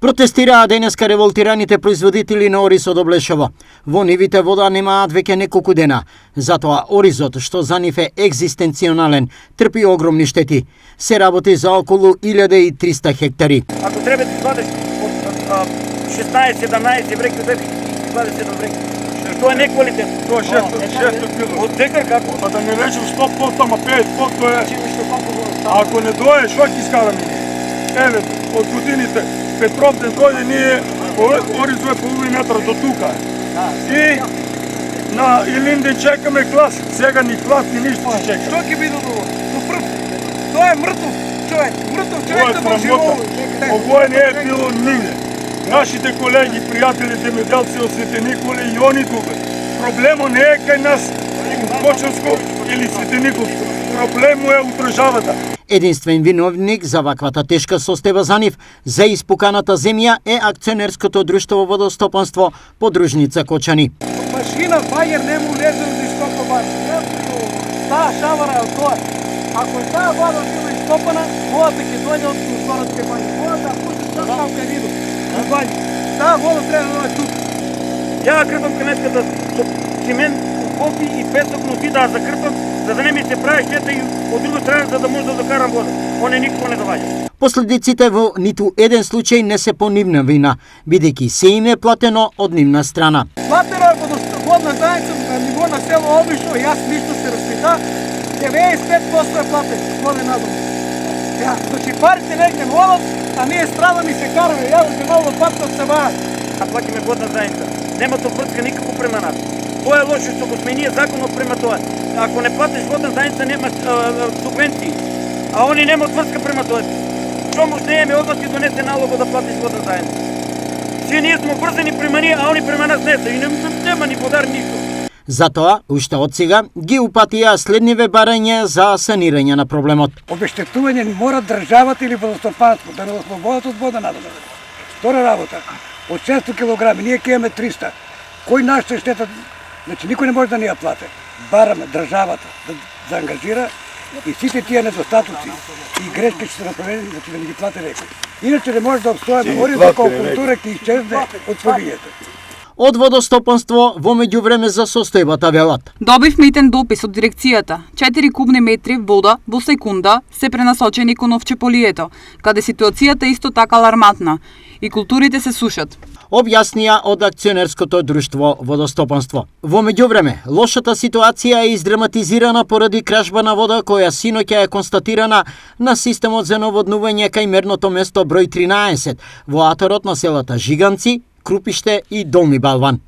Протестираа денеска револтираните производители на ориз од Облешово. Во нивите вода немаат веќе неколку дена. Затоа оризот, што за нив е екзистенционален, трпи огромни штети. Се работи за околу 1300 хектари. Ако треба да извадиш од 16-17 вреки, да извадиш едно вреки. Тоа не е квалитет. Тоа 600 кило. Од декар како? Па да не речем 100%, ама 5% е. Ако не дое, што ќе искараме? Еве, од годините Петровден дојде, ние оризо е половин метра до тука. И на Илинден чекаме клас. Сега ни клас, ни ништо се чека. Што ќе биде до прв? Тоа е мртов човек. Мртов човек да може Ово не е било нигде. Нашите колеги, пријатели, земјоделци од Свети Николе и они тука. Проблемот не е кај нас, Кочевско или Свети Николско. Проблемот е у државата. Единствен виновник за ваквата тешка состојба за нив за испуканата земја е акционерското друштво водостопанство Подружница Кочани. Машина фајер не му лезе од истопа бар. Таа шавара е од тоа. Ако таа вода била истопана, водата ќе дојде од Кусторадска бања. Водата пушти таа шавка виду. Таа вода треба да дојде тук. Ја крпам канетката со цимент, кофи и песок, но ти да закрпам, за да не ми се прави штета и од друга страна за да може да докарам вода. Оне никако не доаѓа. Последиците во ниту еден случај не се по нивна вина, бидејќи се им е платено од нивна страна. Платено е водна заедница на ниво на село Облишово, јас лично се распита, 95% е платен, воден надом. Значи парите негде водат, а ние страдаме и се караме, ја да се мало платно се ваат. А платиме водна заедница. Нема то врска никако према нас. Тоа е лошо што го смени законот према тоа. Ако не платиш водна заедница нема субвенции, а они немаат врска према тоа. Што може да имаме одма ти донесе налого да платиш водна заедница? Сие ние сме врзани према ние, а они према нас не се и нема ни подар ништо. Затоа, уште од сега, ги упатија следниве барања за санирање на проблемот. Обештетување мора државата или водостопанство да не ослободат од вода надолу. Втора работа, од 600 кг ние ќе имаме 300. Кој нашата штета, значи никој не може да ни ја плати. Бараме државата да заангажира и сите тие недостатоци и грешки што се направени, значи да ни ги плати некој. Иначе не може да обстојаме, оризо како култура ќе исчезне од својињето. Од водостопанство во меѓувреме за состојбата велат. Добив митен допис од дирекцијата. 4 кубни метри вода во секунда се пренасочени кон Овчеполието, каде ситуацијата е исто така алармантна и културите се сушат. Објаснија од акционерското друштво Водостопанство. Во меѓувреме, лошата ситуација е издраматизирана поради кражба на вода која синоќа е констатирана на системот за наводнување кај мерното место број 13 во аторот на селата Жиганци, Крупиште и Долни Балван.